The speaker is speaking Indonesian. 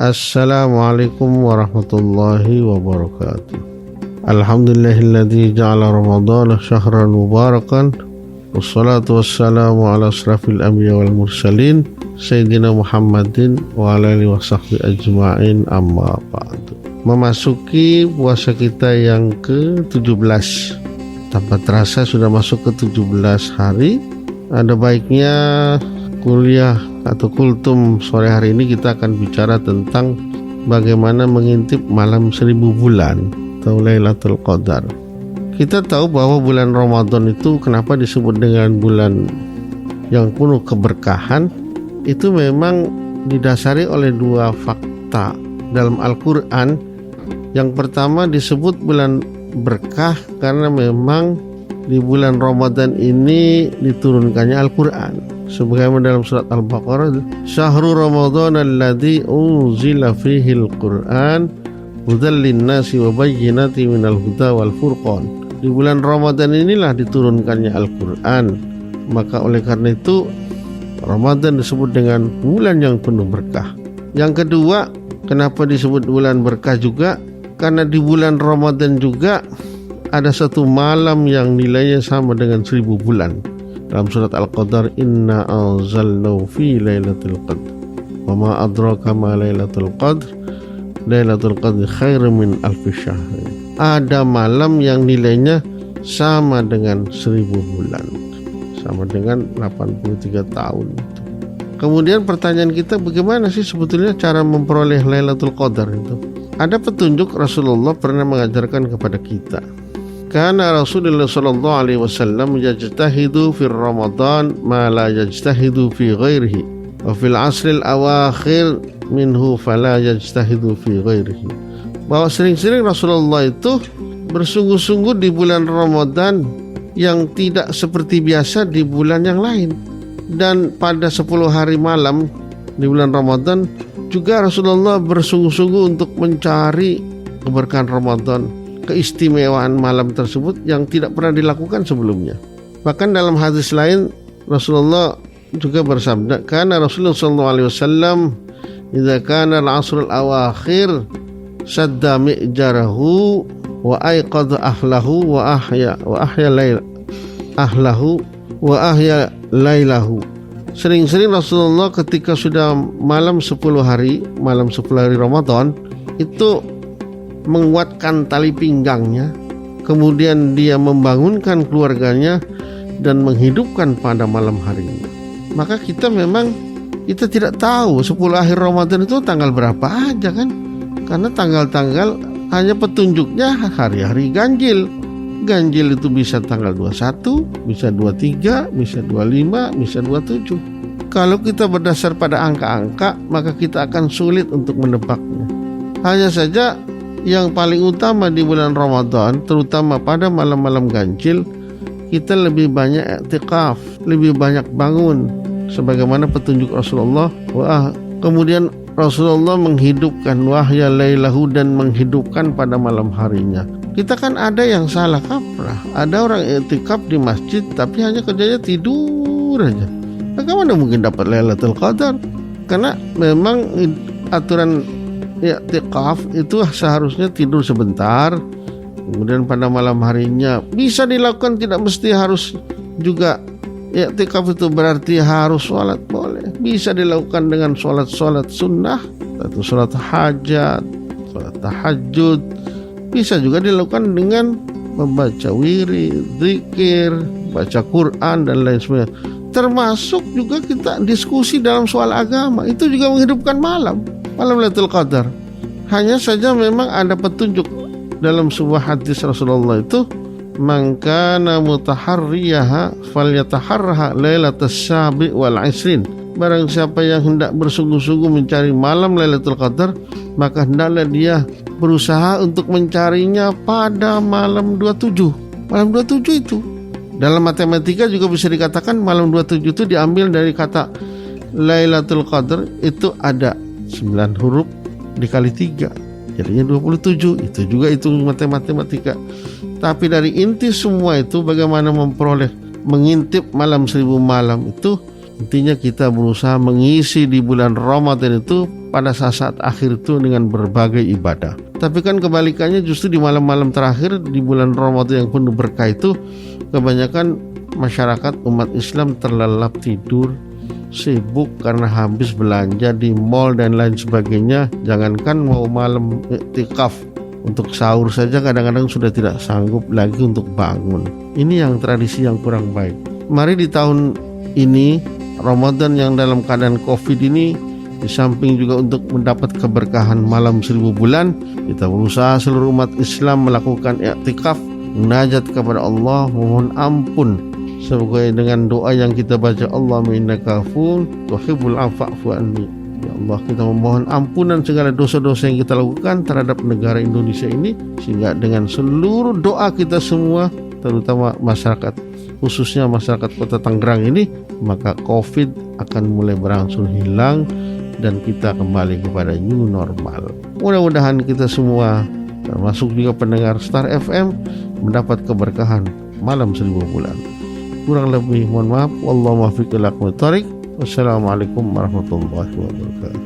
Assalamualaikum warahmatullahi wabarakatuh. Alhamdulillahilladzi ja'ala Ramadhana syahran mubarakan. Wassalatu wassalamu ala asrafil anbiya wal mursalin Sayyidina Muhammadin wa ala alihi wa sahbihi ajma'in, amma ba'du. Memasuki puasa kita yang ke-17. Tanpa terasa sudah masuk ke 17 hari. Ada baiknya kuliah atau kultum sore hari ini kita akan bicara tentang bagaimana mengintip malam 1000 bulan atau Lailatul Qadar. Kita tahu bahwa bulan Ramadan itu kenapa disebut dengan bulan yang penuh keberkahan, itu memang didasari oleh dua fakta dalam Al-Quran. Yang pertama disebut bulan berkah karena memang di bulan Ramadan ini diturunkannya Al-Quran. Sebagaimana dalam surat Al-Baqarah, Syahrul Ramadan alladzi unzila fihi al-Qur'an hudan lin-nasi wa bayyinatin minal huda wal furqan. Di bulan Ramadan inilah diturunkannya Al-Quran. Maka oleh karena itu Ramadan disebut dengan bulan yang penuh berkah. Yang kedua, kenapa disebut bulan berkah juga? Karena di bulan Ramadan juga ada satu malam yang nilainya sama dengan 1000 bulan. Dalam surat Al-Qadar, inna anzalnahu fi lailatul qadr wa ma adraka ma lailatul qadr lailatul qadr khairum min alfi syahr. Ada malam yang nilainya sama dengan 1000 bulan, sama dengan 83 tahun. Kemudian pertanyaan kita, bagaimana sih sebetulnya cara memperoleh Lailatul Qadar itu? Ada petunjuk. Rasulullah pernah mengajarkan kepada kita. Karena Rasulullah sallallahu alaihi wasallam yajtahidu fi Ramadan ma la yajtahidu fi ghairihi wa fil asril awakhir minhu fala yajtahidu fi ghairihi. Bahwa sering-sering Rasulullah itu bersungguh-sungguh di bulan Ramadan yang tidak seperti biasa di bulan yang lain. Dan pada 10 hari malam di bulan Ramadan juga Rasulullah bersungguh-sungguh untuk mencari keberkahan Ramadan, keistimewaan malam tersebut yang tidak pernah dilakukan sebelumnya. Bahkan dalam hadis lain Rasulullah juga bersabda, karena Rasulullah SAW idza kana al-asrul awakhir sadda mi'jarahu wa aiqadha ahlahu wa ahya lailahu. Sering-sering Rasulullah ketika sudah malam 10 hari Ramadan itu menguatkan tali pinggangnya, kemudian dia membangunkan keluarganya dan menghidupkan pada malam harinya. Maka kita tidak tahu 10 akhir Ramadan itu tanggal berapa aja kan, karena tanggal-tanggal hanya petunjuknya hari-hari ganjil. Ganjil itu bisa tanggal 21, bisa 23, bisa 25, bisa 27. Kalau kita berdasar pada angka-angka, maka kita akan sulit untuk menebaknya. Hanya saja yang paling utama di bulan Ramadan, terutama pada malam-malam ganjil, kita lebih banyak i'tikaf, lebih banyak bangun, sebagaimana petunjuk Rasulullah. Kemudian Rasulullah menghidupkan wahya lailahu, dan menghidupkan pada malam harinya. Kita kan ada yang salah kaprah, ada orang i'tikaf di masjid tapi hanya kerjanya tidur aja. Bagaimana mungkin dapat Lailatul Qadar? Karena memang aturan i'tikaf itu seharusnya tidur sebentar, kemudian pada malam harinya bisa dilakukan, tidak mesti harus juga i'tikaf itu berarti harus sholat, boleh. Bisa dilakukan dengan sholat sunnah atau sholat hajat, sholat tahajud. Bisa juga dilakukan dengan membaca wirid, zikir, baca Quran dan lain sebagainya. Termasuk juga kita diskusi dalam soal agama, itu juga menghidupkan malam Lailatul Qadar. Hanya saja memang ada petunjuk dalam sebuah hadis Rasulullah itu, man kana mutaharriyaha falyataharraha lailatas sabi wal isrin. Barang siapa yang hendak bersungguh-sungguh mencari malam Lailatul Qadar, maka hendaklah dia berusaha untuk mencarinya pada malam 27. Malam 27 itu dalam matematika juga bisa dikatakan malam 27 itu diambil dari kata Lailatul Qadar, itu ada 9 huruf dikali 3 jadinya 27. Itu juga hitung matematika. Tapi dari inti semua itu, bagaimana memperoleh, mengintip malam 1000 malam itu, Intinya kita berusaha mengisi di bulan Ramadan itu pada saat akhir itu dengan berbagai ibadah. Tapi kan kebalikannya, justru di malam-malam terakhir di bulan Ramadan yang penuh berkah itu kebanyakan masyarakat umat Islam terlelap tidur, sibuk karena habis belanja di mall dan lain sebagainya. Jangankan mau malam iktikaf, untuk sahur saja kadang-kadang sudah tidak sanggup lagi untuk bangun. Ini yang tradisi yang kurang baik. Mari di tahun ini Ramadan yang dalam keadaan Covid ini, di samping juga untuk mendapat keberkahan malam 1000 bulan, kita berusaha seluruh umat Islam melakukan i'tikaf, munajat kepada Allah, mohon ampun sebagai dengan doa yang kita baca, Allahumma innaka afuwwun tuhibbul afwa fa'fu anni. Ya Allah, kita memohon ampunan segala dosa-dosa yang kita lakukan terhadap negara Indonesia ini, sehingga dengan seluruh doa kita semua, terutama masyarakat, khususnya masyarakat Kota Tangerang ini, maka Covid akan mulai berangsur hilang dan kita kembali kepada new normal. Mudah-mudahan kita semua, termasuk juga pendengar Star FM, mendapat keberkahan malam 1000 bulan. Kurang lebih mohon maaf. Wallahu muwaffiq ila aqwamit thoriq. Wassalamualaikum warahmatullahi wabarakatuh.